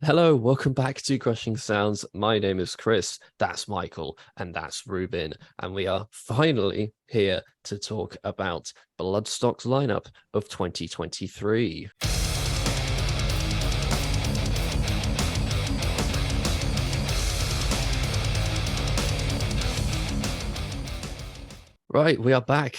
Hello, welcome back to Crushing Sounds. My name is Chris, that's Michael, and that's Reuben. And we are finally here to talk about Bloodstock's lineup of 2023. Right, we are back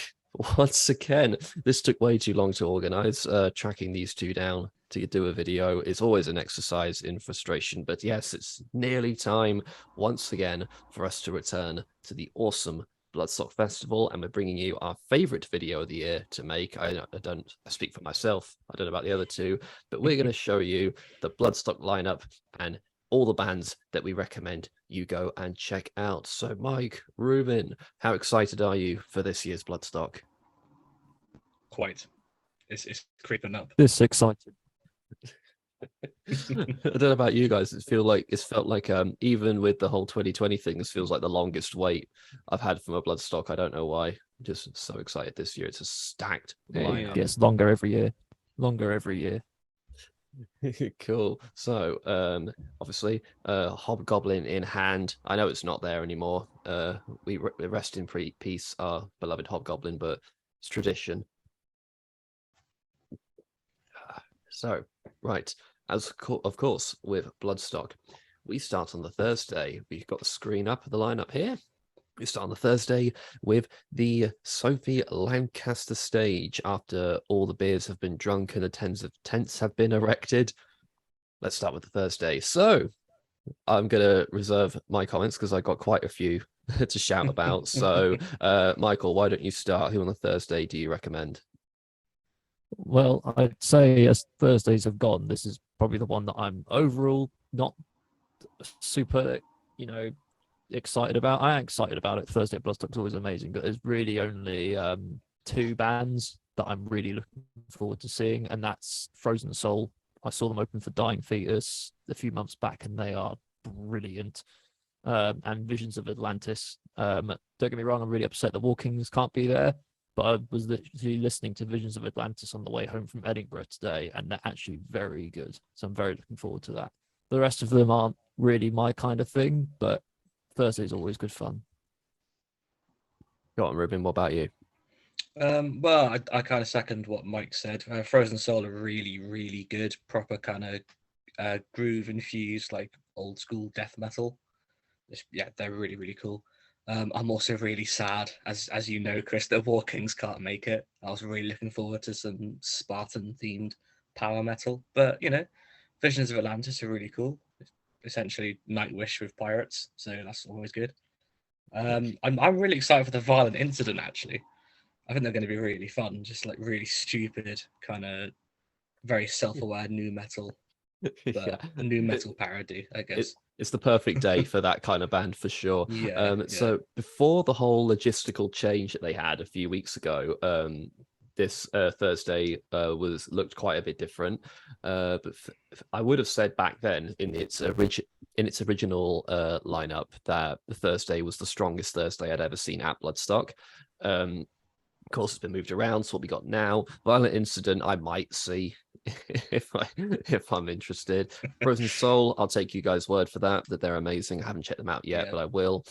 once again. This took way too long to organize. Tracking these two down to do a video is always an exercise in frustration. But yes, it's nearly time once again for us to return to the awesome Bloodstock Festival, and we're bringing you our favorite video of the year to make. I speak for myself. I don't know about the other two, but we're going to show you the Bloodstock lineup and all the bands that we recommend you go and check out. So, Mike, Reuben, how excited are you for this year's Bloodstock? Quite. It's creeping up. This excited. I don't know about you guys. It's felt like even with the whole 2020 thing, this feels like the longest wait I've had from a Bloodstock. I don't know why. I'm just so excited this year. It's a stacked lineup. Yeah, it's longer every year. Longer every year. Cool. So obviously Hobgoblin in hand. I know it's not there anymore. We rest in peace our beloved Hobgoblin, but it's tradition. So right, of course with Bloodstock, we start on the Thursday. We've got the screen up, the lineup here. We start on the Thursday with the Sophie Lancaster stage. After all the beers have been drunk and the tents have been erected, let's start with the Thursday. So I'm going to reserve my comments because I got quite a few to shout about. So, Michael, why don't you start? Who on the Thursday do you recommend? Well, I'd say as Thursdays have gone, this is probably the one that I'm overall not super, excited about. I am excited about it. Thursday at Bloodstock's always amazing, but there's really only two bands that I'm really looking forward to seeing, and that's Frozen Soul. I saw them open for Dying Fetus a few months back, and they are brilliant. And Visions of Atlantis. Don't get me wrong, I'm really upset that Walkings can't be there, but I was literally listening to Visions of Atlantis on the way home from Edinburgh today, and they're actually very good. So I'm very looking forward to that. The rest of them aren't really my kind of thing, but Thursday's always good fun. Go on, Reuben, what about you? Well, I kind of second what Mike said. Frozen Soul are really, really good, proper kind of groove infused, like old school death metal. Yeah, they're really, really cool. I'm also really sad, as you know, Chris, that War Kings can't make it. I was really looking forward to some Spartan themed power metal, but Visions of Atlantis are really cool. Essentially, Nightwish with pirates, so that's always good. I'm really excited for the Violent Incident. Actually, I think they're going to be really fun. Just like really stupid, kind of very self-aware new metal, but Yeah. a new metal parody, I guess. It's the perfect day for that kind of band for sure. Yeah. So before the whole logistical change that they had a few weeks ago, this Thursday looked quite a bit different. But I would have said back then in its original lineup that the Thursday was the strongest Thursday I'd ever seen at Bloodstock. Of course, it's been moved around. So what we got now, Violent Incident, I might see if I'm interested. Frozen Soul, I'll take you guys' word for that they're amazing. I haven't checked them out yet, but I will.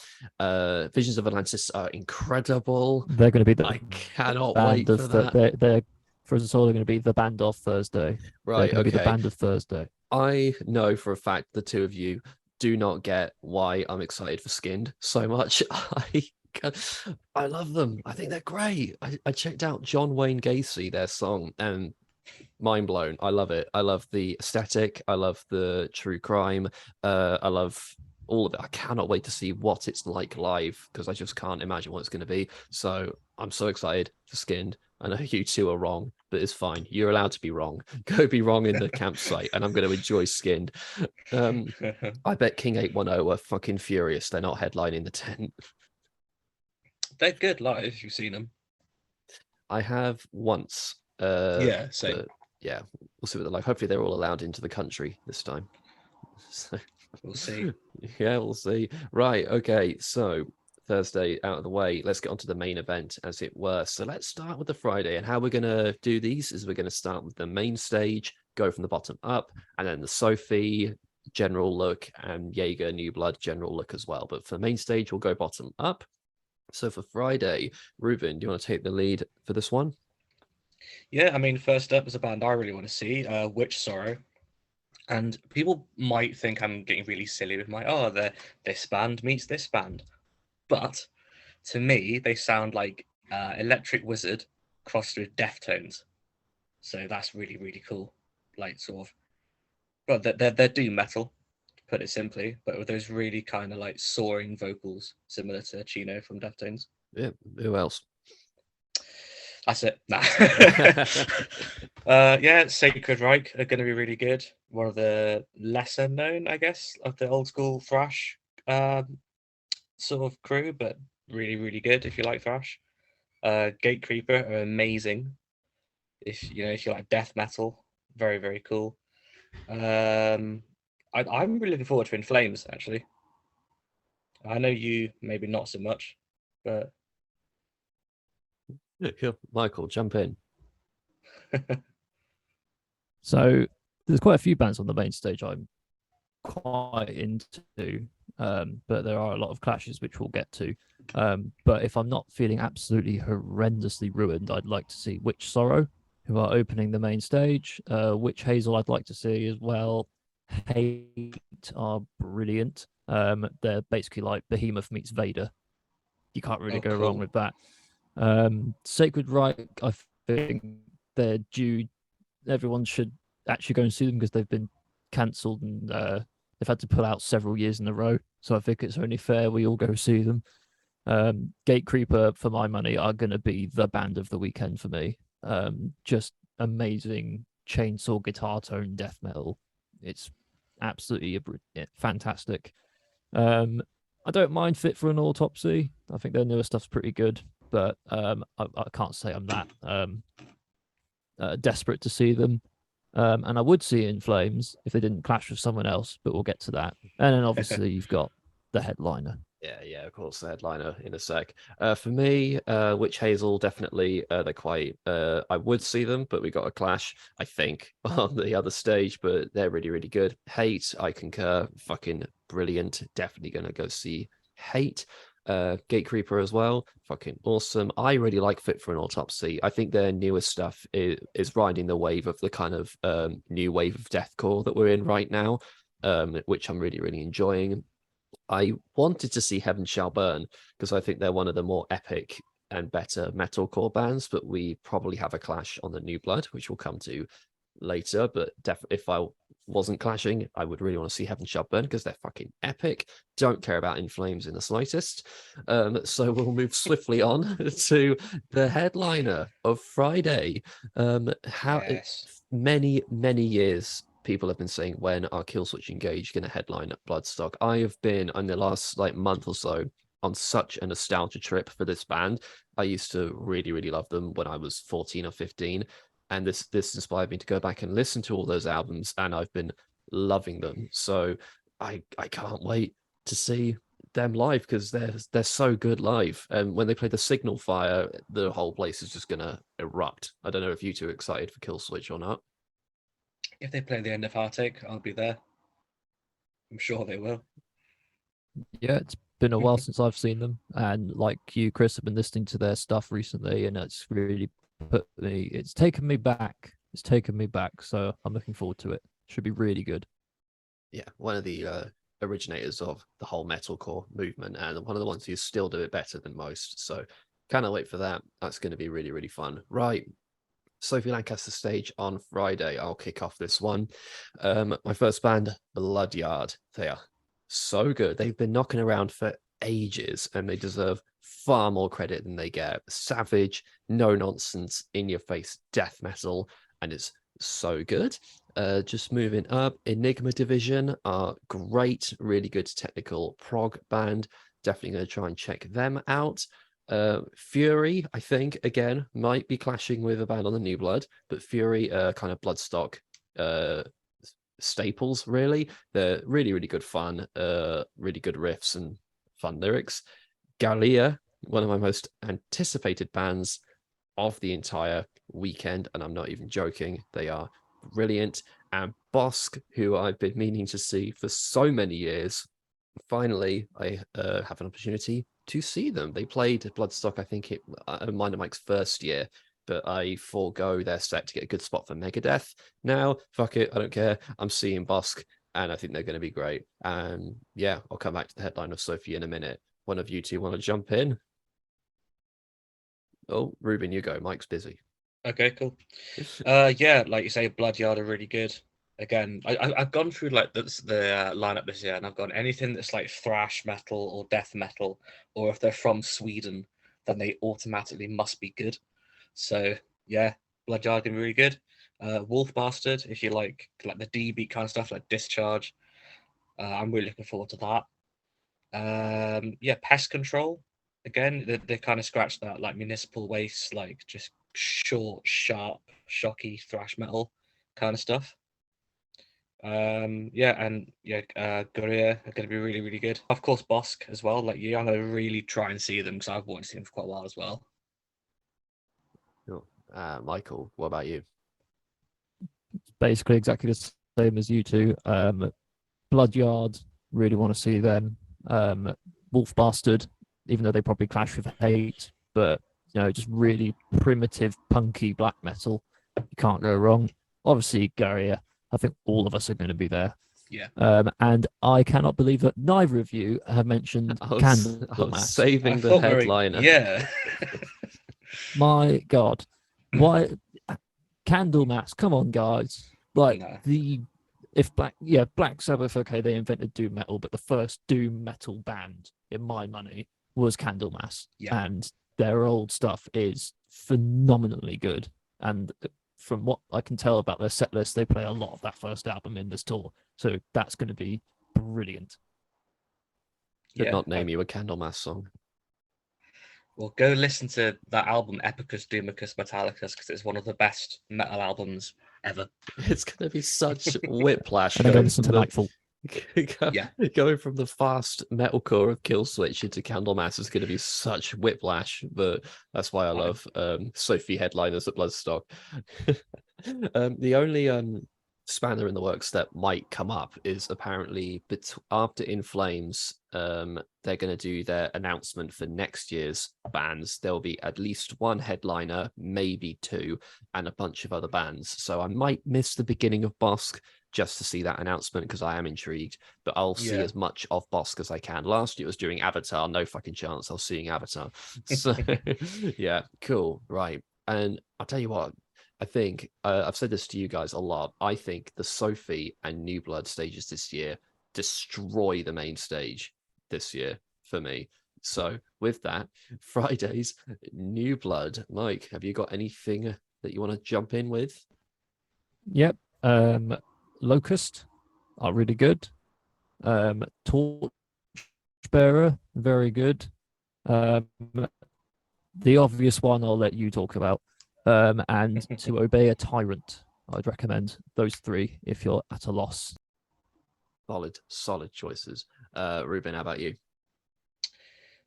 Visions of Atlantis are incredible. They're going to be the I cannot band wait for that. They're Frozen Soul are going to be the band of Thursday. Right, they're going to be the okay. band of Thursday. I know for a fact the two of you do not get why I'm excited for Skinned so much. I love them. I think they're great. I checked out John Wayne Gacy, their song, and mind blown. I love it. I love the aesthetic. I love the true crime. I love all of it. I cannot wait to see what it's like live because I just can't imagine what it's going to be. So I'm so excited for Skinned. I know you two are wrong, but it's fine. You're allowed to be wrong. Go be wrong in the campsite, and I'm going to enjoy Skinned. I bet King 810 are fucking furious. They're not headlining the tent. They're good live if you've seen them. I have once. Yeah, same. Yeah, we'll see what they're like. Hopefully, they're all allowed into the country this time. So, we'll see. Yeah, we'll see. Right. Okay. So Thursday out of the way. Let's get on to the main event, as it were. So let's start with the Friday. And how we're going to do these is we're going to start with the main stage, go from the bottom up, and then the Sophie, general look, and Jaeger New Blood general look as well. But for the main stage, we'll go bottom up. So for Friday, Reuben, do you want to take the lead for this one? Yeah, I mean, first up is a band I really want to see, Witch Sorrow. And people might think I'm getting really silly with my, this band meets this band. But to me, they sound like Electric Wizard crossed with Deftones. So that's really, really cool. Like, sort of, well, they're doom metal, to put it simply, but with those really kind of like soaring vocals, similar to Chino from Deftones. Yeah, who else? That's it. Nah. Yeah, Sacred Reich are going to be really good. One of the lesser known, I guess, of the old school thrash sort of crew, but really, really good if you like thrash. Gatecreeper are amazing. If you like death metal, very, very cool. I'm really looking forward to In Flames, actually. I know you maybe not so much, but Yeah, Michael, jump in. So there's quite a few bands on the main stage I'm quite into, but there are a lot of clashes which we'll get to. But if I'm not feeling absolutely horrendously ruined, I'd like to see Witch Sorrow, who are opening the main stage. Witch Hazel, I'd like to see as well. Hate are brilliant. They're basically like Behemoth meets Vader. You can't really go wrong cool. with that. Sacred Reich, I think they're due. Everyone should actually go and see them because they've been cancelled and they've had to pull out several years in a row. So I think it's only fair we all go see them. Gatecreeper, for my money, are going to be the band of the weekend for me. Just amazing chainsaw guitar tone death metal. It's absolutely fantastic. I don't mind Fit for an Autopsy. I think their newer stuff's pretty good, but I can't say I'm that desperate to see them. And I would see In Flames if they didn't clash with someone else, but we'll get to that. And then obviously you've got the headliner. Yeah, of course, the headliner in a sec. For me, Witch Hazel, definitely, they're quite, I would see them, but we got a clash, I think, on the other stage, but they're really, really good. Hate, I concur, fucking brilliant. Definitely gonna go see Hate. Gatecreeper as well, fucking awesome. I really like Fit for an Autopsy. I think their newest stuff is riding the wave of the kind of new wave of deathcore that we're in right now, which I'm really, really enjoying. I wanted to see Heaven Shall Burn because I think they're one of the more epic and better metalcore bands, but we probably have a clash on the New Blood, which we'll come to later. But if I wasn't clashing, I would really want to see Heaven Shall Burn because they're fucking epic. Don't care about In Flames in the slightest. So we'll move swiftly on to the headliner of Friday. Yes. Many, many years people have been saying, when are Killswitch Engage going to headline at Bloodstock? I have been in the last month or so on such a nostalgia trip for this band. I used to really, really love them when I was 14 or 15, and this inspired me to go back and listen to all those albums, and I've been loving them. So I can't wait to see them live because they're so good live. And when they play the Signal Fire, the whole place is just gonna erupt. I don't know if you two are excited for Killswitch or not. If they play the end of Heartache, I'll be there. I'm sure they will. Yeah, it's been a while since I've seen them, and like you, Chris, have been listening to their stuff recently, and it's really it's taken me back. It's taken me back, so I'm looking forward to it. Should be really good. Yeah, one of the originators of the whole metalcore movement, and one of the ones who still do it better than most. So cannot wait for that. That's going to be really, really fun. Right. Sophie Lancaster stage on Friday. I'll kick off this one. My first band, Bloodyard. They are so good. They've been knocking around for ages, and they deserve far more credit than they get. Savage, no nonsense, in your face death metal, and it's so good. Just moving up, Enigma Division are great, really good technical prog band. Definitely going to try and check them out. Fury, I think, again, might be clashing with a band on the New Blood, but Fury are kind of Bloodstock staples, really. They're really, really good fun, really good riffs and fun lyrics. Galia, one of my most anticipated bands of the entire weekend, and I'm not even joking. They are brilliant. And Bosk, who I've been meaning to see for so many years, finally I have an opportunity to see them. They played Bloodstock, I think it Mind of Mike's first year, but I forego their set to get a good spot for Megadeth. Now, fuck it, I don't care. I'm seeing Bosk, and I think they're going to be great. And yeah, I'll come back to the headline of Sophie in a minute. One of you two want to jump in? Oh, Reuben, you go. Mike's busy. Okay, cool. Yeah, like you say, Bloodyard are really good. Again, I've gone through like the lineup this year, and I've gone anything that's like thrash metal or death metal, or if they're from Sweden, then they automatically must be good. So yeah, Bloodyard can be really good. Wolf Bastard, if you like the D beat kind of stuff, like Discharge, I'm really looking forward to that. Yeah, Pest Control. Again, they kind of scratched that like municipal waste, like just short, sharp, shocky thrash metal kind of stuff. Yeah, and yeah, Guerrilla are going to be really, really good. Of course, Bosk as well. Like, yeah, I'm going to really try and see them because I've wanted to see them for quite a while as well. Cool. Michael, what about you? Basically exactly the same as you two. Bloodyard, really want to see them. Wolf Bastard, even though they probably clash with hate, but just really primitive, punky black metal. You can't go wrong. Obviously, Garia. I think all of us are going to be there. Yeah. And I cannot believe that neither of you have mentioned I was Candlemass. saving the headliner. Yeah. My God, why Candlemass? Come on, guys! Like No. Black Sabbath. Okay, they invented doom metal, but the first doom metal band, in my money, was Candlemass, Yeah. and their old stuff is phenomenally good. And from what I can tell about their set list, they play a lot of that first album in this tour, so that's going to be brilliant. Could Yeah. not name you a Candlemass song. Well, go listen to that album, Epicus Doomicus Metallicus, because it's one of the best metal albums ever. It's going to be such whiplash And then go going listen from to Nightfall. Yeah. going from the fast metalcore of Killswitch into Candlemass is going to be such whiplash, but that's why I love Sophie headliners at Bloodstock. The only spanner in the works that might come up is apparently after In Flames, they're going to do their announcement for next year's bands. There'll be at least one headliner, maybe two, and a bunch of other bands. So I might miss the beginning of Bosk just to see that announcement because I am intrigued, but I'll see as much of Bosk as I can. Last year was during Avatar, no fucking chance I was seeing Avatar. So yeah, cool, right. And I'll tell you what, I think I've said this to you guys a lot. I think the Sophie and New Blood stages this year destroy the main stage this year for me. So with that, Fridays, New Blood. Mike, have you got anything that you want to jump in with? Yep. Locust are really good. Torchbearer, very good. The obvious one I'll let you talk about. And To Obey a Tyrant. I'd recommend those three if you're at a loss. Solid choices. Reuben, how about you?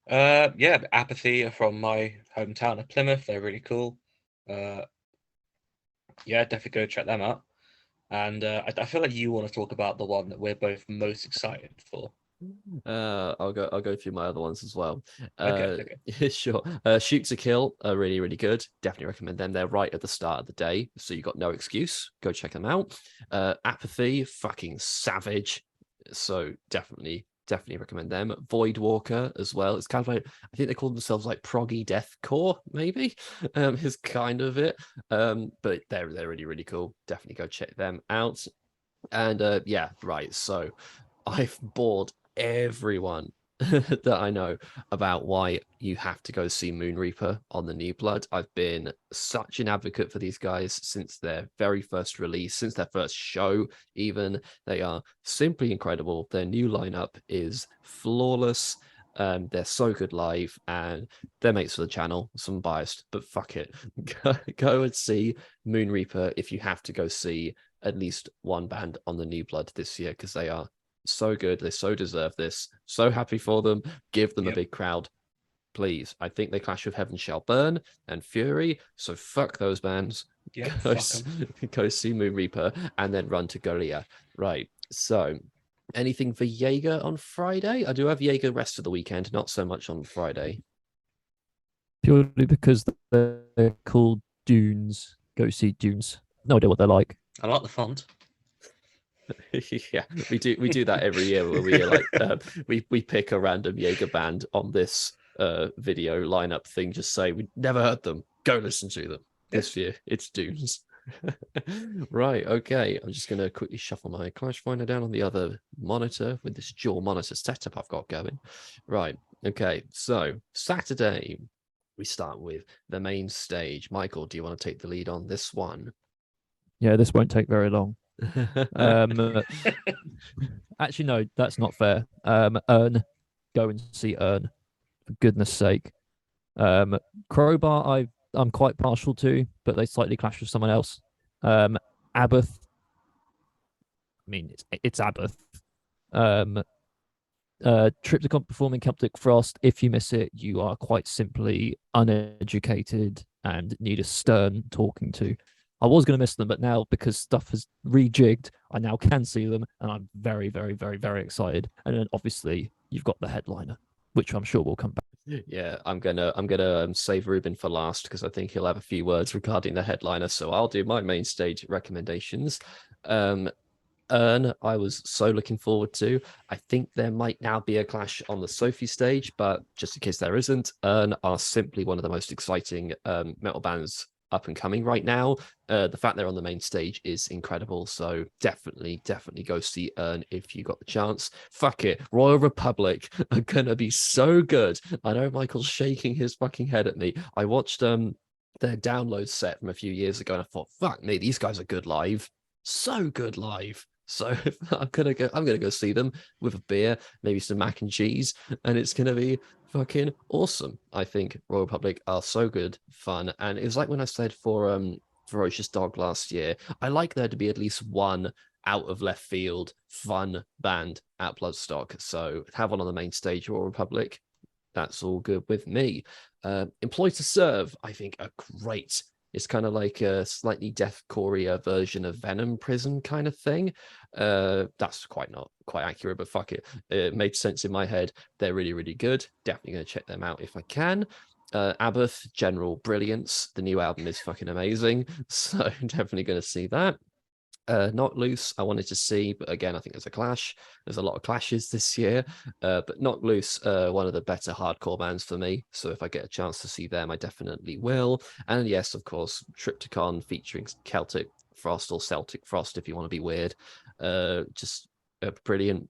Yeah, Apathy are from my hometown of Plymouth. They're really cool. Yeah, definitely go check them out. And I feel like you want to talk about the one that we're both most excited for. I'll go through my other ones as well. Okay. Sure. Shoot to Kill are really good. Definitely recommend them. They're right at the start of the day, so you got no excuse. Go check them out. Apathy, fucking savage. So definitely recommend them. Voidwalker as well. It's kind of like, I think they call themselves like proggy deathcore, maybe. Is kind of it. But they're really cool. Definitely go check them out. And yeah, right. So I've bored everyone that I know about why you have to go see Moon Reaper on the New Blood. I've been such an advocate for these guys since their very first release, since their first show, even. They are simply incredible. Their new lineup is flawless. They're so good live, and they're mates for the channel. Some biased, but fuck it. Go and see Moon Reaper if you have to go see at least one band on the New Blood this year, because they are so good. They so deserve this. So happy for them. Give them a big crowd, please. I think they clash with Heaven Shall Burn and Fury, so fuck those bands. Yeah, go, fuck 'em. go see Moon Reaper, and then run to Golia. Right. So, anything for Jaeger on Friday? I do have Jaeger rest of the weekend, not so much on Friday. Purely because they're called Dunes. Go see Dunes. No idea what they're like. I like the font. Yeah, we do that every year where we like we pick a random Jaeger band on this video lineup thing, just say we never heard them, go listen to them. This year it's Dunes. Right, okay, I'm just gonna quickly shuffle my Clash Finder down on the other monitor with this dual monitor setup I've got going. Right, okay, so Saturday we start with the main stage. Michael, do you want to take the lead on this one? Yeah, this won't take very long. Actually, no, that's not fair. Earn, go and see Earn, for goodness sake. Crowbar, I'm quite partial to, but they slightly clash with someone else. Abath, I mean, it's Abath. Um, Triptychon performing Celtic Frost. If you miss it, you are quite simply uneducated and need a stern talking to. I was going to miss them, but now because stuff has rejigged, I now can see them, and I'm very, very, very, very excited. And then obviously you've got the headliner, which I'm sure will come back. Yeah, I'm gonna save Reuben for last because I think he'll have a few words regarding the headliner. So I'll do my main stage recommendations. Earn, I was so looking forward to. I think there might now be a clash on the Sophie stage, but just in case there isn't, Earn are simply one of the most exciting metal bands up and coming right now. The fact they're on the main stage is incredible. So definitely go see Earn if you got the chance. Fuck it, Royal Republic are gonna be so good. I know Michael's shaking his fucking head at me. I watched their download set from a few years ago, and I thought, fuck me, these guys are good live. So good live. So I'm gonna go see them with a beer, maybe some mac and cheese, and it's gonna be fucking awesome. I think Royal Republic are so good, fun, and it was like when I said for Ferocious Dog last year, I like there to be at least one out of left field fun band at Bloodstock. So have one on the main stage, Royal Republic. That's all good with me. Employ to Serve, I think, are great. It's kind of like a slightly deathcore version of Venom Prison kind of thing. That's not quite accurate, but fuck it. It made sense in my head. They're really, really good. Definitely going to check them out if I can. Abath, General Brilliance. The new album is fucking amazing. So definitely going to see that. Not Loose, I wanted to see, but again, I think there's a clash. There's a lot of clashes this year, but Not Loose, one of the better hardcore bands for me. So if I get a chance to see them, I definitely will. And yes, of course, Triptychon featuring Celtic Frost or Celtic Frost, if you want to be weird. Just a brilliant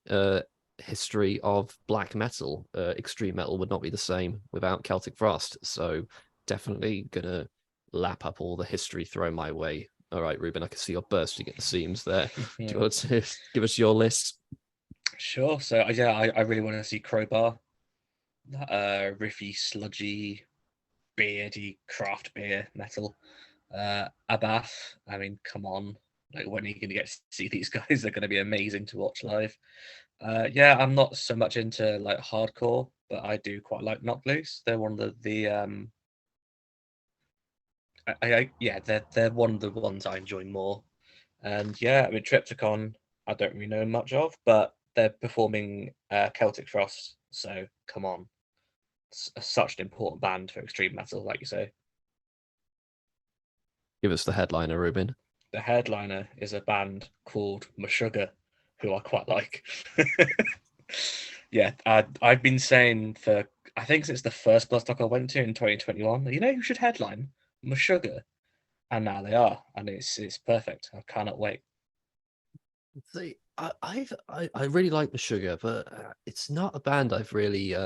history of black metal. Extreme metal would not be the same without Celtic Frost. So definitely gonna lap up all the history thrown my way. All right, Reuben, I can see you're bursting at the seams there. Do you want to give us your list? Sure. So yeah, I really want to see Crowbar. Riffy, sludgy, beardy craft beer metal. Abath. I mean, come on. Like, when are you going to get to see these guys? They're going to be amazing to watch live. Yeah, I'm not so much into like hardcore, but I do quite like Knock Loose. They're one of yeah, they're one of the ones I enjoy more. And yeah, I mean Triptychon, I don't really know much of, but they're performing Celtic Frost, so come on, it's such an important band for extreme metal, like you say. Give us the headliner, Reuben. The headliner is a band called Meshuggah, who I quite like. Yeah, I've been saying for I think since the first Bloodstock I went to in 2021, you know who should headline? Meshuggah, and now they are, and it's perfect. I cannot wait. See, I really like the Sugar, but it's not a band I've really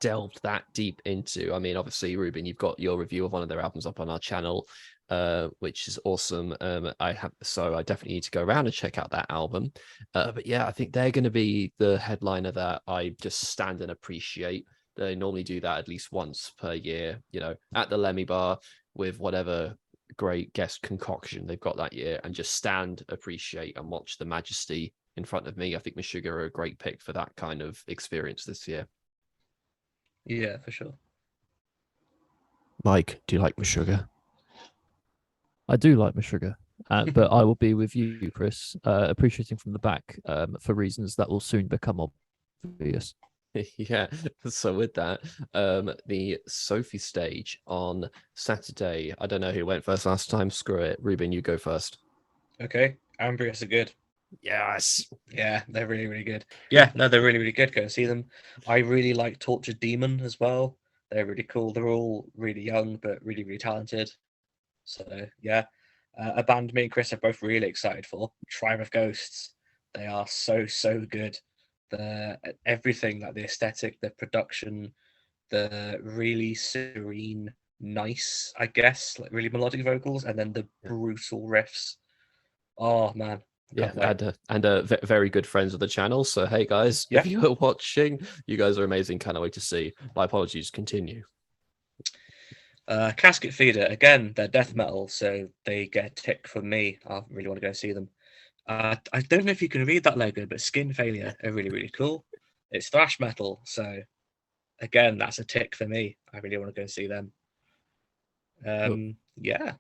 delved that deep into. I mean, obviously, Ruben, you've got your review of one of their albums up on our channel, which is awesome. I definitely need to go around and check out that album. But yeah, I think they're going to be the headliner that I just stand and appreciate. They normally do that at least once per year, at the Lemmy Bar with whatever great guest concoction they've got that year, and just stand, appreciate, and watch the majesty in front of me. I think Meshuggah are a great pick for that kind of experience this year. Yeah, for sure. Mike, do you like Meshuggah? I do like my sugar, but I will be with you, Chris, appreciating from the back for reasons that will soon become obvious. Yeah, so with that, the Sophie stage on Saturday. I don't know who went first last time. Screw it. Reuben, you go first. Okay, Ambrius are good. Yes. Yeah, they're really, really good. Yeah, no, they're really, really good. Go and see them. I really like Tortured Demon as well. They're really cool. They're all really young, but really, really talented. So, yeah. A band me and Chris are both really excited for, Tribe of Ghosts. They are so, so good. The everything, like the aesthetic, the production, the really serene, nice, I guess, like really melodic vocals, and then the Yeah. brutal riffs. Oh man, Yeah, can't wait. very good friends of the channel. So hey guys, Yeah. if you are watching, you guys are amazing. Can't wait to see. My apologies. Continue. Casket Feeder, again, they're death metal, so they get a tick from me. I really want to go see them. I don't know if you can read that logo, but Skin Failure are really, really cool. It's thrash metal, so again, that's a tick for me. I really want to go see them. Cool. Yeah.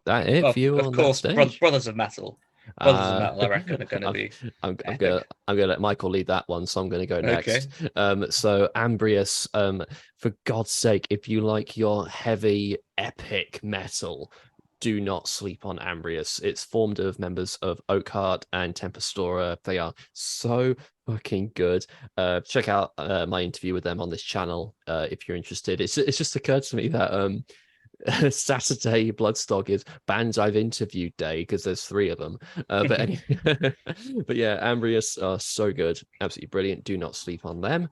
That it Well, for you of on that course, stage? Brothers of Metal. Brothers of Metal, I reckon, are going to I'm, be I'm gonna epic. let Michael lead that one, so I'm gonna go Okay. next. So Ambrius, for God's sake, if you like your heavy, epic metal, do not sleep on Ambrius. It's formed of members of Oakheart and Tempestora. They are so fucking good. Check out my interview with them on this channel if you're interested. It's just occurred to me that Saturday Bloodstock is bands I've interviewed day because there's 3 of them. But anyway, but yeah, Ambrius are so good, absolutely brilliant. Do not sleep on them.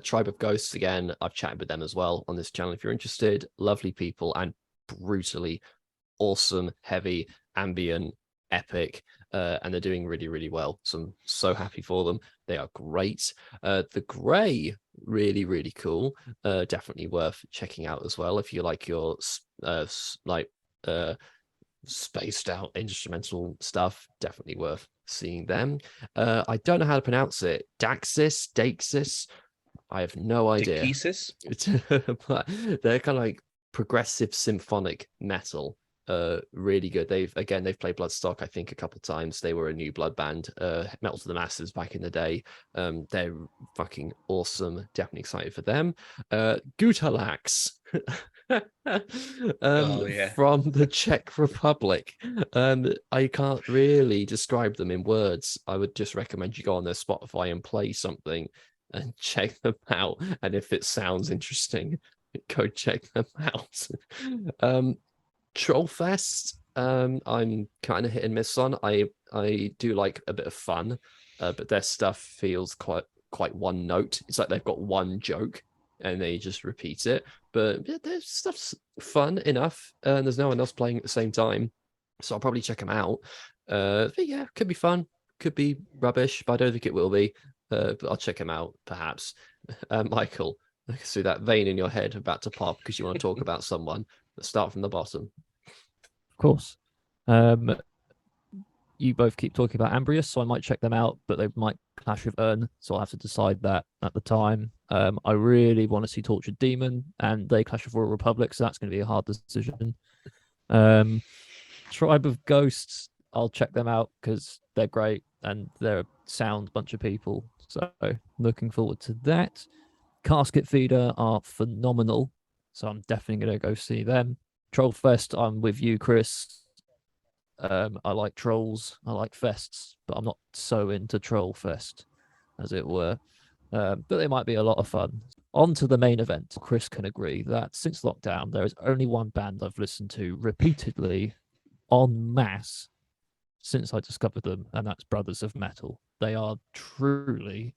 Tribe of Ghosts again. I've chatted with them as well on this channel if you're interested. Lovely people and brutally awesome, heavy, ambient, epic, and they're doing really, really well. So I'm so happy for them. They are great. The Grey, really, really cool. Definitely worth checking out as well if you like your like spaced out instrumental stuff. Definitely worth seeing them. I don't know how to pronounce it. Daxis. I have no idea. Dekesis? But they're kind of like progressive symphonic metal. Really good. They've played Bloodstock I think a couple of times. They were a New Blood band, Metal to the Masses back in the day. They're fucking awesome. Definitely excited for them. Gutalax. Oh, yeah. From the Czech Republic. I can't really describe them in words. I would just recommend you go on their Spotify and play something and check them out. And if it sounds interesting, go check them out. Trollfest, I'm kind of hit and miss on. I do like a bit of fun, but their stuff feels quite one note. It's like they've got one joke and they just repeat it. But yeah, their stuff's fun enough, and there's no one else playing at the same time, so I'll probably check them out. But yeah, could be fun, could be rubbish, but I don't think it will be. But I'll check them out perhaps. Michael, I can see that vein in your head about to pop because you want to talk about someone. Let's start from the bottom. Of course. You both keep talking about Ambrius, so I might check them out, but they might clash with Urn, so I'll have to decide that at the time. I really want to see Tortured Demon, and they clash with Royal Republic, so that's going to be a hard decision. Tribe of Ghosts, I'll check them out because they're great and they're a sound bunch of people, so looking forward to that. Casket Feeder are phenomenal, so I'm definitely going to go see them. Troll Fest, I'm with you, Chris. I like trolls, I like fests, but I'm not so into Troll Fest, as it were. But they might be a lot of fun. On to the main event. Chris can agree that since lockdown, there is only one band I've listened to repeatedly en masse since I discovered them, and that's Brothers of Metal. They are truly,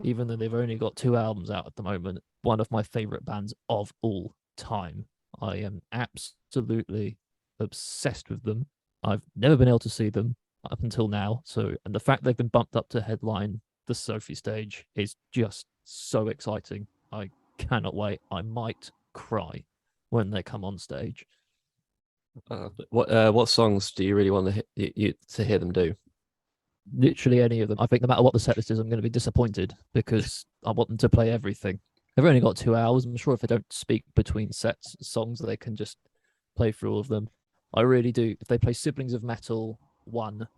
even though they've only got 2 albums out at the moment, one of my favorite bands of all time. I am absolutely obsessed with them. I've never been able to see them up until now. So, and the fact they've been bumped up to headline the Sophie stage is just so exciting. I cannot wait. I might cry when they come on stage. What songs do you really want to hear them do? Literally any of them. I think no matter what the set list is, I'm going to be disappointed because I want them to play everything. They've only got 2 hours. I'm sure if they don't speak between songs, they can just play through all of them. I really do. If they play Siblings of Metal 1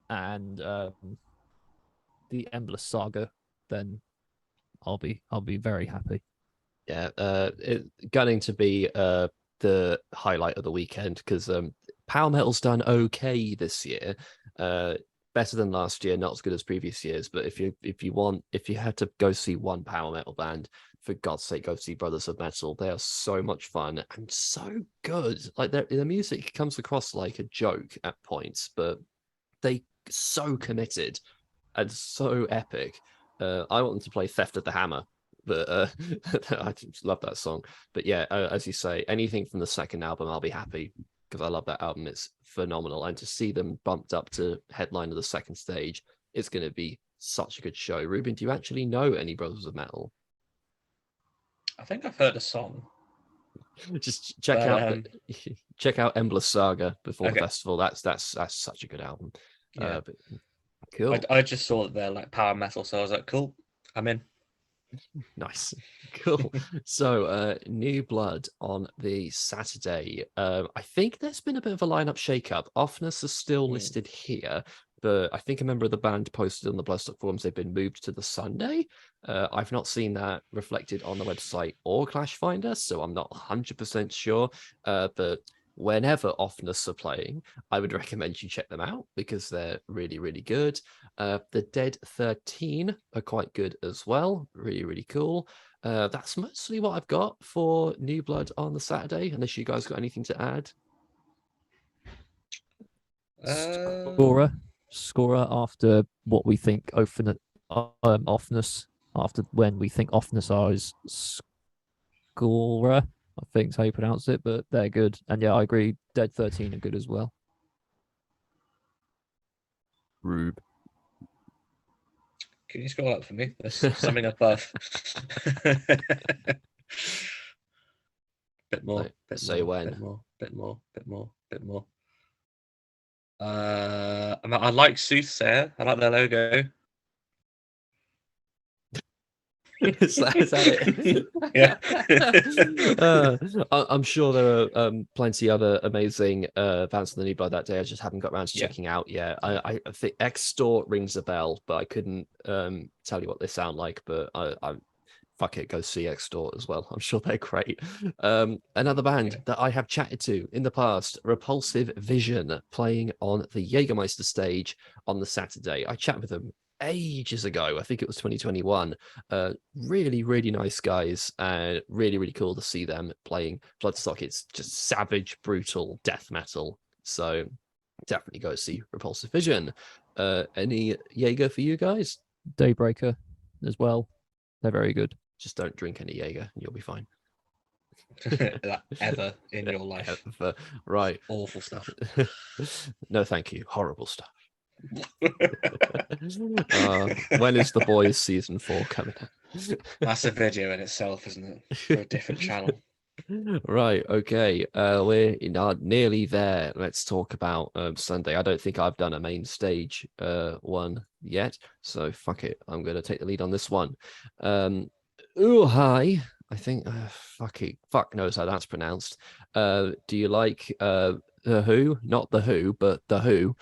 and the Endless Saga, then I'll be very happy. Yeah, it gunning to be the highlight of the weekend because power metal's done okay this year. Better than last year, not as good as previous years. But if you had to go see one power metal band, for God's sake, go see Brothers of Metal. They are so much fun and so good. Like their music comes across like a joke at points, but they so committed and so epic. I want them to play Theft of the Hammer, but I just love that song. But yeah, as you say, anything from the second album, I'll be happy because I love that album. It's phenomenal, and to see them bumped up to headline of the second stage, it's going to be such a good show. Reuben, do you actually know any Brothers of Metal? I think I've heard a song. Just check out check out Endless Saga before the Okay. festival. That's such a good album. Yeah. But cool. I just saw that they're like power metal, so I was like, cool, I'm in. Nice. Cool. So New Blood on the Saturday. I think there's been a bit of a lineup shakeup. Offness is still listed here, but I think a member of the band posted on the Bloodstock forums they've been moved to the Sunday. I've not seen that reflected on the website or Clash Finder, so I'm not 100% sure. But whenever Offness are playing, I would recommend you check them out because they're really, really good. The Dead 13 are quite good as well. Really, really cool. That's mostly what I've got for New Blood on the Saturday, unless you guys got anything to add. Scorer after what we think Offness, after when we think Offness are is Scorer, I think is how you pronounce it, but they're good. And yeah, I agree. Dead 13 are good as well. Rube. Can you scroll up for me? There's something above. Bit more. Bit Say more, when. Bit more. I like Soothsayer. I like their logo. Is that it? Yeah. I'm sure there are plenty other amazing bands on the New Blood that day. I just haven't got around to checking out yet. I think Extort rings a bell, but I couldn't tell you what they sound like. But I fuck it, go see Extort as well. I'm sure they're great. Another band that I have chatted to in the past, Repulsive Vision, playing on the Jägermeister stage on the Saturday. I chatted with them ages ago. I think it was 2021. Really, really nice guys, and really, really cool to see them playing Bloodstock. It's just savage, brutal death metal. So definitely go see Repulsive Vision. Any Jaeger for you guys? Daybreaker as well. They're very good. Just don't drink any Jaeger and you'll be fine. Ever in your life. Ever. Right. Awful stuff. No, thank you. Horrible stuff. When is The Boys season 4 coming out? That's a video in itself, isn't it? For a different channel. Right, okay. We're nearly there. Let's talk about Sunday. I don't think I've done a main stage one yet, so fuck it. I'm going to take the lead on this one. Hi. I think fuck knows how that's pronounced. Do you like The Who? Not The Who, but The Who.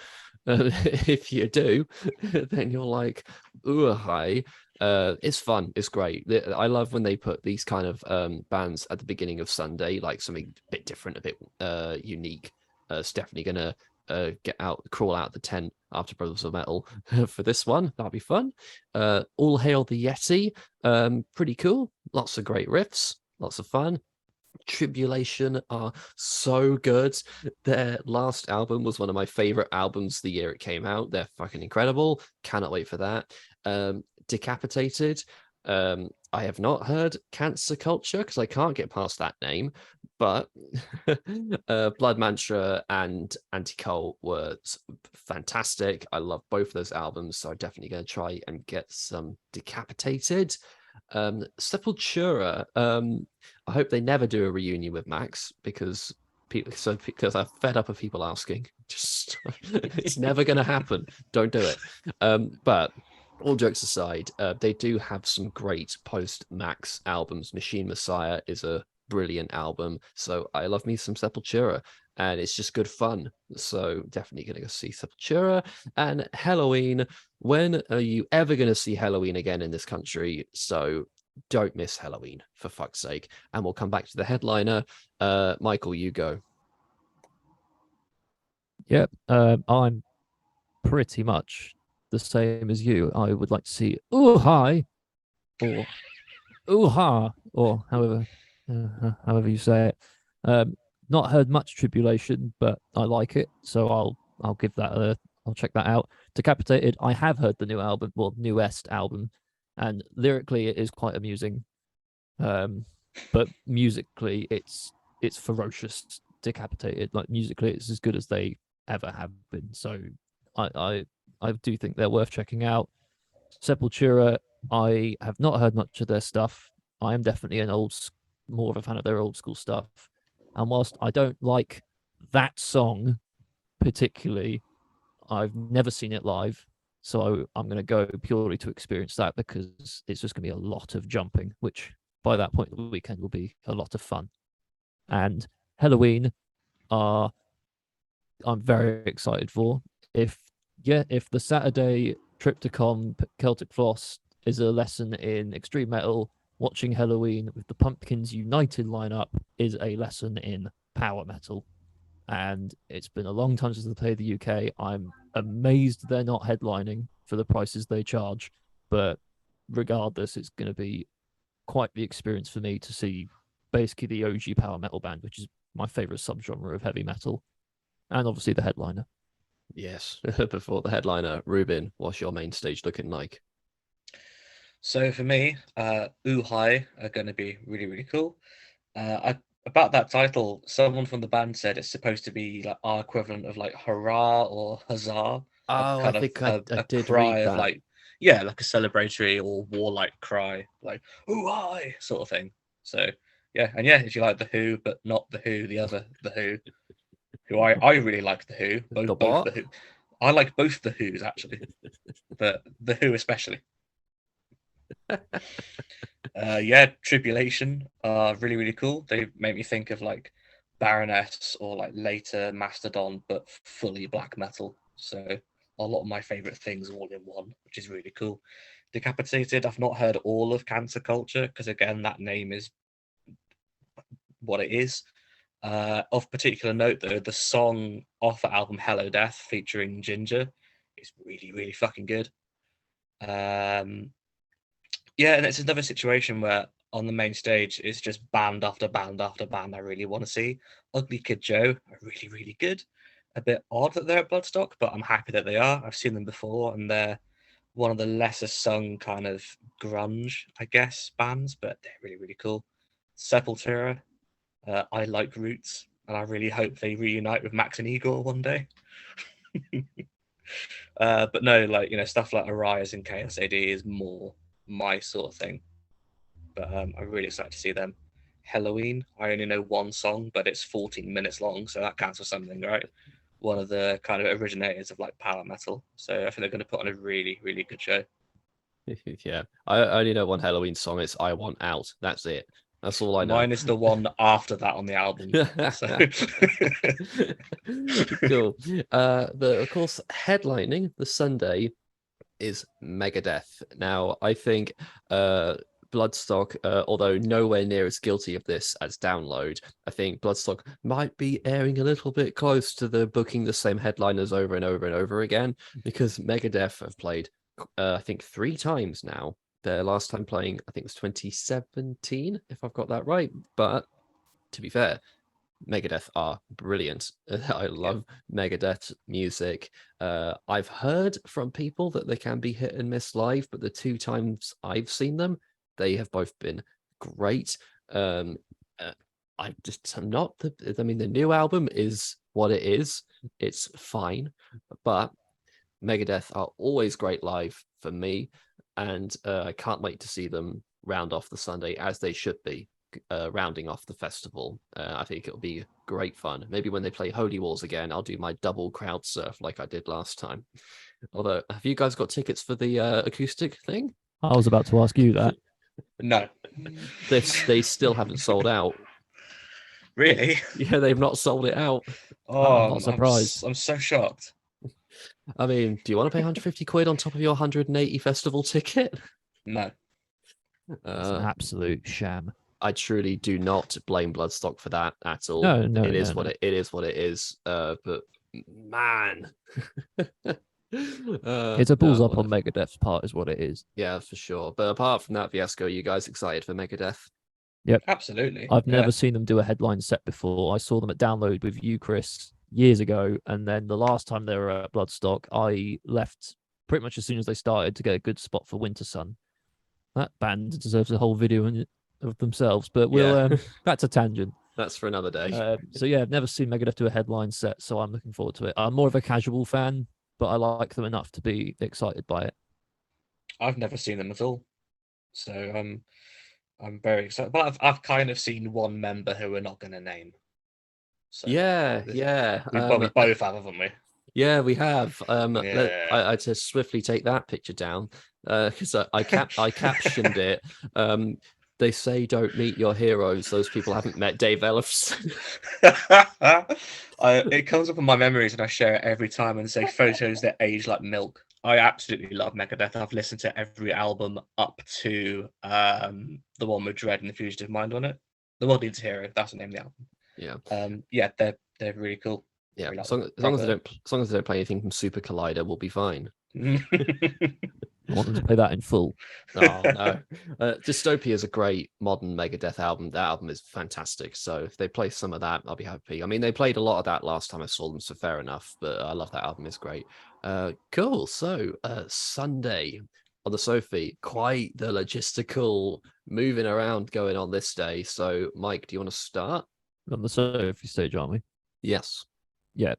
If you do, then you're like, hi. It's fun. It's great. I love when they put these kind of bands at the beginning of Sunday, like something a bit different, a bit unique. It's definitely gonna crawl out the tent after Brothers of Metal for this one. That'll be fun. All Hail the Yeti. Pretty cool. Lots of great riffs. Lots of fun. Tribulation are so good. Their last album was one of my favorite albums the year it came out. They're fucking incredible. Cannot wait for that. Decapitated. I have not heard Cancer Culture because I can't get past that name, but Blood Mantra and Anti-Cult were fantastic. I love both of those albums, so I'm definitely going to try and get some Decapitated. Sepultura. I hope they never do a reunion with Max because I'm fed up of people asking. Just it's never going to happen. Don't do it. But all jokes aside, they do have some great post-Max albums. Machine Messiah is a brilliant album, so I love me some Sepultura, and it's just good fun. So definitely going to go see Sepultura. And Halloween. When are you ever going to see Halloween again in this country? So don't miss Halloween, for fuck's sake. And we'll come back to the headliner. Michael, you go. Yep, I'm pretty much the same as you. I would like to see Ooh Hi or Ooh Ha or however you say it. Um, Not heard much Tribulation, but I like it, so I'll give that a I'll check that out. Decapitated, I have heard the new album, well, newest album, and lyrically it is quite amusing. But musically it's ferocious. Decapitated, like musically it's as good as they ever have been. So I I do think they're worth checking out. Sepultura, I have not heard much of their stuff. I am definitely more of a fan of their old school stuff. And whilst I don't like that song particularly, I've never seen it live. So I'm going to go purely to experience that because it's just going to be a lot of jumping, which by that point of the weekend will be a lot of fun. And Halloween are I'm very excited for. If if the Saturday Triptychon Celtic Floss is a lesson in extreme metal, watching Halloween with the Pumpkins United lineup is a lesson in power metal. And it's been a long time since they played the UK. I'm amazed they're not headlining for the prices they charge, but regardless, it's going to be quite the experience for me to see basically the OG power metal band, which is my favorite subgenre of heavy metal, and obviously the headliner. Yes, before the headliner, Reuben, what's your main stage looking like? So for me, Ooh Hi are going to be really, really cool. About that title, someone from the band said it's supposed to be like our equivalent of like hurrah or huzzah, like a Oh, I kind of think I a did cry read of that. like, yeah, like a celebratory or warlike cry, like Ooh Hi sort of thing. So yeah, and yeah, if you like the Who, but not the Who, the other the Who I really like the Who, The both what? the Who. I like both the Who's actually, but the Who especially. Yeah, Tribulation are really, really cool. They make me think of like Baroness or like later Mastodon, but fully black metal. So a lot of my favorite things all in one, which is really cool. Decapitated, I've not heard all of Cancer Culture because again, that name is what it is. Of particular note, though, the song off the album Hello Death featuring Ginger is really, really fucking good. Um, Yeah, and it's another situation where on the main stage it's just band after band after band I really want to see. Ugly Kid Joe are really, really good. A bit odd that they're at Bloodstock, but I'm happy that they are. I've seen them before, and they're one of the lesser sung kind of grunge, I guess, bands, but they're really, really cool. Sepultura, I like Roots, and I really hope they reunite with Max and Igor one day. But no, like stuff like Arise and KSAD is more my sort of thing. But I'm really excited to see them. Halloween, I only know one song, but it's 14 minutes long, so that counts for something, right? One of the kind of originators of like power metal. So I think they're going to put on a really, really good show. Yeah, I only know one Halloween song. It's "I Want Out." That's it. That's all I know. Mine is the one after that on the album. So Cool. But of course, headlining the Sunday is Megadeth. Now, I think Bloodstock, although nowhere near as guilty of this as Download, I think Bloodstock might be airing a little bit close to the booking the same headliners over and over and over again, because Megadeth have played, I think, 3 times now. Their last time playing, I think, was 2017, if I've got that right. But to be fair, Megadeth are brilliant. I yeah, love Megadeth music. I've heard from people that they can be hit and miss live, but the 2 times I've seen them, they have both been great. Um, I'm not the. I mean, the new album is what it is. It's fine, but Megadeth are always great live for me, and I can't wait to see them round off the Sunday as they should be, rounding off the festival. I think it'll be great fun. Maybe when they play Holy Wars again, I'll do my double crowd surf like I did last time. Although, have you guys got tickets for the acoustic thing? I was about to ask you that. No. They still haven't sold out. Really? Yeah, they've not sold it out. Oh, I'm not surprised. I'm so shocked. I mean, do you want to pay 150 quid on top of your 180 festival ticket? No. It's an absolute sham. I truly do not blame Bloodstock for that at all. No, no, it is no, what no. it is. What it is. But man, It's a balls up on Megadeth's part, is what it is. Yeah, for sure. But apart from that, Fiasco, you guys excited for Megadeth? Yep, absolutely. I've never seen them do a headline set before. I saw them at Download with you, Chris, years ago, and then the last time they were at Bloodstock, I left pretty much as soon as they started to get a good spot for Winter Sun. That band deserves a whole video of themselves, but we'll that's a tangent. That's for another day. So yeah, I've never seen Megadeth do a headline set, so I'm looking forward to it. I'm more of a casual fan, but I like them enough to be excited by it. I've never seen them at all, so I'm very excited. But I've kind of seen one member who we're not going to name. So yeah. We both have, haven't we? Yeah, we have. Yeah. I just swiftly take that picture down because I captioned it. They say don't meet your heroes. Those people haven't met Dave Ellefson. It comes up in my memories and I share it every time and say photos that age like milk. I absolutely love Megadeth. I've listened to every album up to the one with Dread and the Fugitive Mind on it. The World Needs a Hero. That's the name of the album. Yeah. They're really cool. Yeah, as long as they don't play anything from Super Collider, we'll be fine. I want them to play that in full. Oh no, Dystopia is a great modern Megadeth album. That album is fantastic. So if they play some of that, I'll be happy. I mean, they played a lot of that last time I saw them, so fair enough. But I love that album; it's great. Cool. So Sunday on the Sophie, quite the logistical moving around going on this day. So Mike, do you want to start? On the Sophie stage, aren't we? Yes. Yeah.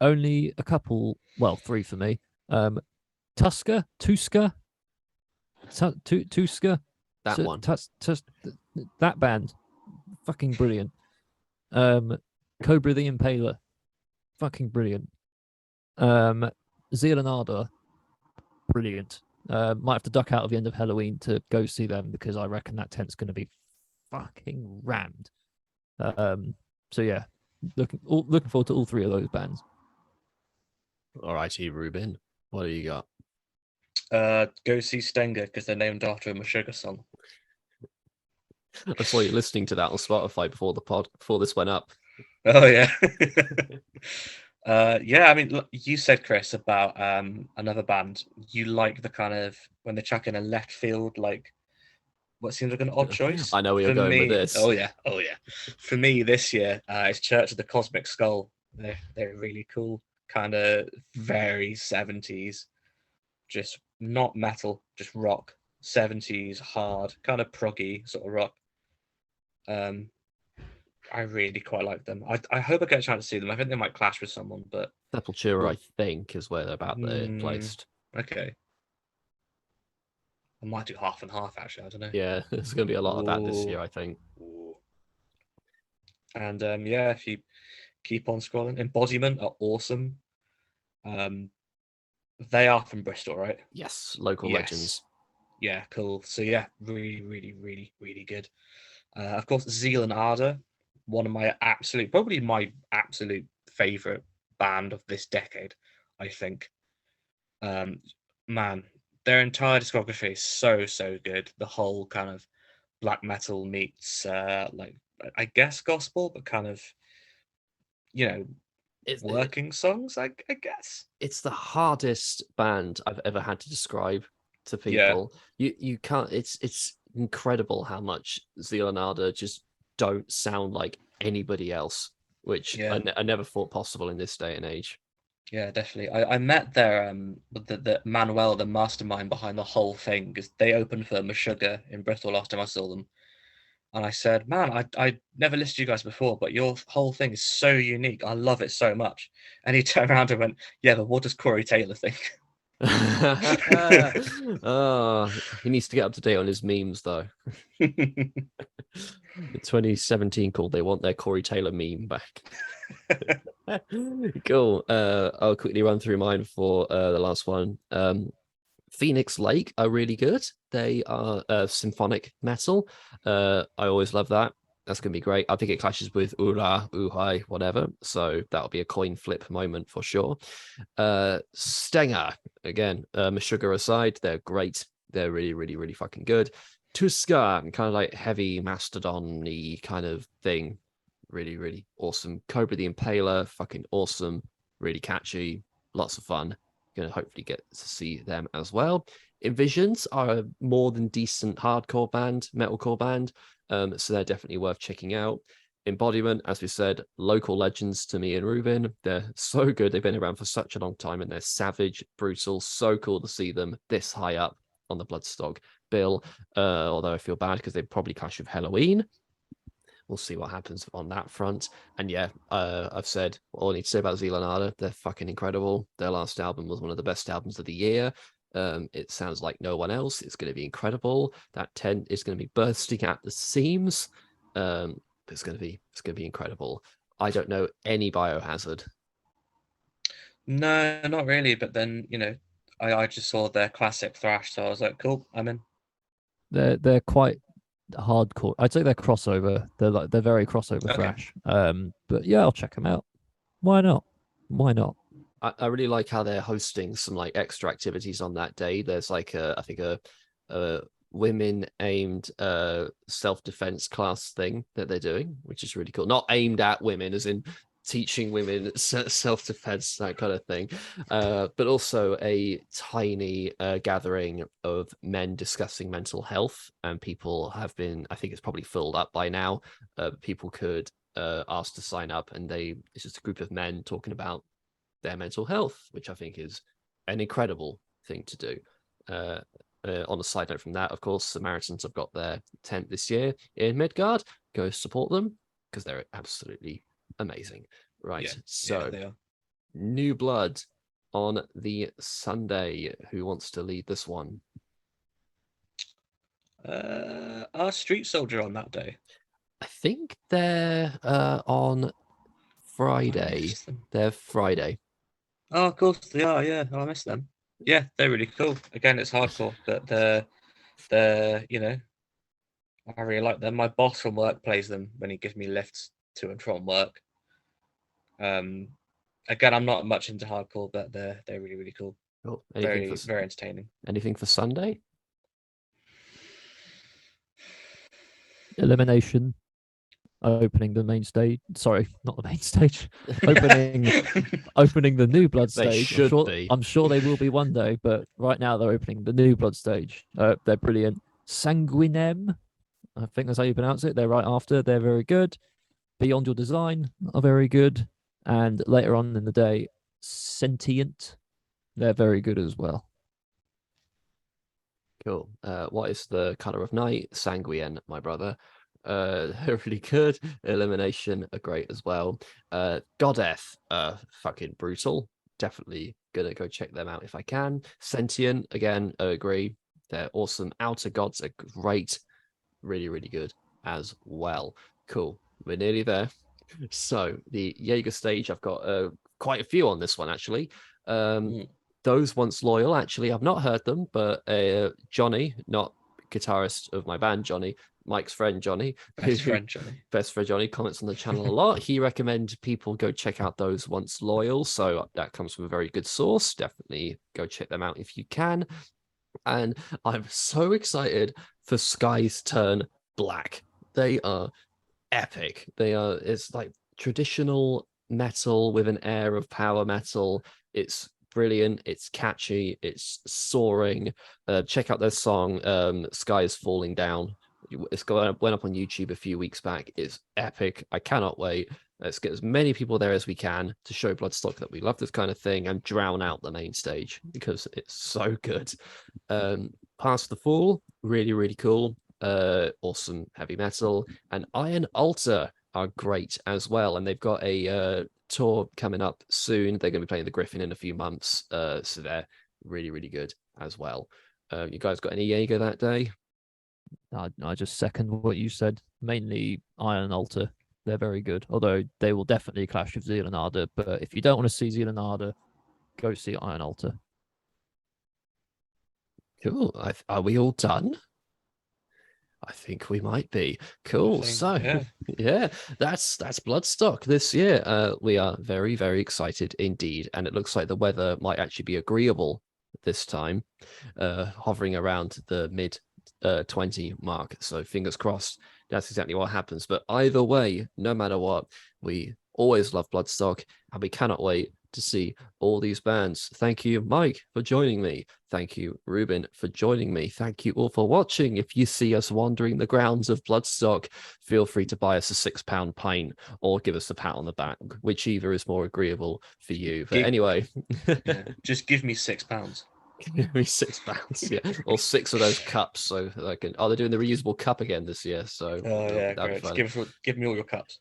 Only a couple. Well, 3 for me. Tuska. That one. That band, fucking brilliant. Cobra the Impaler, fucking brilliant. Zeal and Ardor, brilliant. Might have to duck out of the end of Halloween to go see them because I reckon that tent's going to be fucking rammed. So yeah, looking forward to all 3 of those bands. All righty, Reuben, what do you got? Go see Stenger because they're named after a Meshuggah song. I saw you listening to that on Spotify before this went up. Oh yeah. Yeah, I mean, you said, Chris, about another band. You like the kind of when they chuck in a left field, like what seems like an odd choice. I know where you're going with this. Oh yeah. For me, this year, it's Church of the Cosmic Skull. They're really cool, kind of very 70s, just not metal, just rock. 70s hard, kind of proggy sort of rock. I really quite like them. I hope I get a chance to see them. I think they might clash with someone, but Sepultura, I think, is where they're placed. Okay. I might do half and half, actually. I don't know. Yeah, there's going to be a lot of that this year, I think. Ooh. And yeah, if you keep on scrolling, Embodiment are awesome. They are from Bristol, right? Yes, local legends. Yeah, cool. So yeah, really, really, really, really good. Of course, Zeal and Ardor, probably my absolute favorite band of this decade, I think. Man, their entire discography is so good. The whole kind of black metal meets like I guess gospel, but kind of working songs, I guess. It's the hardest band I've ever had to describe to people. You can't. It's incredible how much Zeal and Ardor just don't sound like anybody else, which I never thought possible in this day and age. Yeah, definitely. I met their the Manuel, the mastermind behind the whole thing, because they opened for Meshuggah in Bristol last time I saw them. And I said, man, I never listened to you guys before, but your whole thing is so unique. I love it so much. And he turned around and went, yeah, but what does Corey Taylor think? Oh, he needs to get up to date on his memes, though. The 2017 called They Want Their Corey Taylor meme back. Cool. I'll quickly run through mine for the last one. Phoenix Lake are really good. They are symphonic metal. I always love that. That's going to be great. I think it clashes with Ura, Uhai, whatever. So that'll be a coin flip moment for sure. Stenger, again, Meshuggah aside, they're great. They're really, really, really fucking good. Tuska, kind of like heavy mastodon-y kind of thing. Really, really awesome. Cobra the Impaler, fucking awesome. Really catchy. Lots of fun. Gonna hopefully get to see them as well. Envisions are a more than decent hardcore band, metalcore band. So they're definitely worth checking out. Embodiment, as we said, local legends to me and Reuben. They're so good. They've been around for such a long time and they're savage, brutal. So cool to see them this high up on the Bloodstock bill. Although I feel bad because they probably clash with Halloween. We'll see what happens on that front. And yeah, I've said all I need to say about Zealanada. They're fucking incredible. Their last album was one of the best albums of the year. It sounds like no one else. It's going to be incredible. That tent is going to be bursting at the seams. It's going to be incredible. I don't know any Biohazard. No, not really. But then, I just saw their classic thrash, so I was like, cool, I'm in. They're quite hardcore. I'd say they're crossover. They're very crossover Okay. thrash. But yeah, I'll check them out. Why not? Why not? I really like how they're hosting some like extra activities on that day. There's like I think a women aimed self-defense class thing that they're doing, which is really cool. Not aimed at women, as in teaching women self-defense, that kind of thing. But also a tiny gathering of men discussing mental health, and people have been, I think it's probably filled up by now. People could ask to sign up, and it's just a group of men talking about their mental health, which I think is an incredible thing to do. On a side note from that, of course, Samaritans have got their tent this year in Midgard. Go support them because they're absolutely amazing. Right. Yeah, so they are. New Blood on the Sunday. Who wants to lead this one? Our Street Soldier on that day. I think they're on Friday. They're Friday. Oh, of course they are. Yeah, I missed them. Yeah, they're really cool. Again, it's hardcore, but they're I really like them. My boss from work plays them when he gives me lifts to and from work. Again, I'm not much into hardcore, but they're really, really cool. Cool. Very entertaining. Anything for Sunday? Elimination. Opening the main stage. Sorry, not the main stage. Opening the New Blood They stage. should be. I'm sure they will be one day, but right now they're opening the New Blood stage. They're brilliant. Sanguinem, I think that's how you pronounce it. They're right after. They're very good. Beyond Your Design are very good. And later on in the day, Sentient, they're very good as well. Cool. What is the color of night? Sanguine, my brother. They're really good. Elimination are great as well. Godeth, fucking brutal. Definitely gonna go check them out if I can. Sentient, again, I agree. They're awesome. Outer Gods are great. Really, really good as well. Cool. We're nearly there. So the Jaeger stage, I've got quite a few on this one actually. Those Once Loyal, actually, I've not heard them, but Johnny, not guitarist of my band, Johnny, Mike's friend Johnny, best friend Johnny, comments on the channel a lot. He recommends people go check out Those Once Loyal. So that comes from a very good source. Definitely go check them out if you can. And I'm so excited for Skies Turn Black. They are epic. It's like traditional metal with an air of power metal. It's brilliant, it's catchy, it's soaring. Check out their song Sky is Falling Down. Went up on YouTube a few weeks back. It's epic. I cannot wait. Let's get as many people there as we can to show Bloodstock that we love this kind of thing and drown out the main stage because it's so good. Past the Fall, really, really cool. Awesome heavy metal. And Iron Altar are great as well. And they've got a tour coming up soon. They're going to be playing the Griffin in a few months. So they're really, really good as well. You guys got any Jaeger that day? I just second what you said. Mainly Iron Altar. They're very good, although they will definitely clash with Zeal and Ardor. But if you don't want to see Zeal and Ardor, go see Iron Altar. Cool. Are we all done? I think we might be. Cool. think, So yeah. yeah, that's Bloodstock this year. We are very, very excited indeed. And it looks like the weather might actually be agreeable this time, hovering around the mid 20 mark. So fingers crossed that's exactly what happens. But either way, no matter what, we always love Bloodstock and we cannot wait to see all these bands. Thank you, Mike, for joining me. Thank you, Reuben, for joining me. Thank you all for watching. If you see us wandering the grounds of Bloodstock, feel free to buy us a £6 pint or give us a pat on the back, whichever is more agreeable for you. But anyway, Yeah, just give me £6. give me £6, yeah, or 6 of those cups. So I can. Oh, they're doing the reusable cup again this year. So Oh yeah, that'd be great. fun. Just give me all your cups.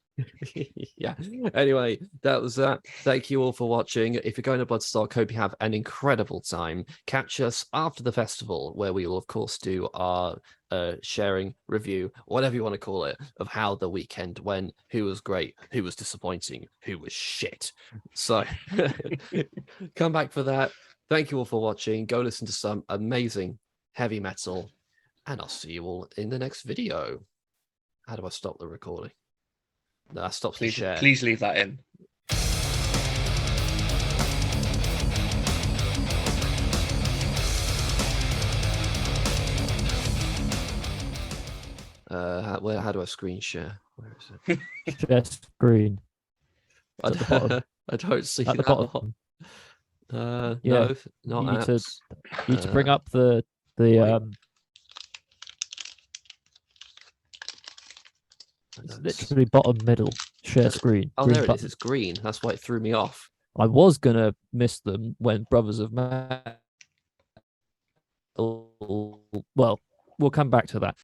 Yeah. Anyway, that was that. Thank you all for watching. If you're going to Bloodstock, hope you have an incredible time. Catch us after the festival, where we will, of course, do our sharing review, whatever you want to call it, of how the weekend went, who was great, who was disappointing, who was shit. So come back for that. Thank you all for watching. Go listen to some amazing heavy metal, and I'll see you all in the next video. How do I stop the recording? No, that stops the share. Please leave that in. How do I screen share? Where is it? Share screen. I It's at the bottom. don't, I don't see At the that bottom. one. Yeah, No, not you need to- apps. You need to bring up the wait. It's literally bottom middle share screen. Oh, green there it is. button. It's green. That's why it threw me off. I was gonna miss them when Brothers of Metal. Well, we'll come back to that.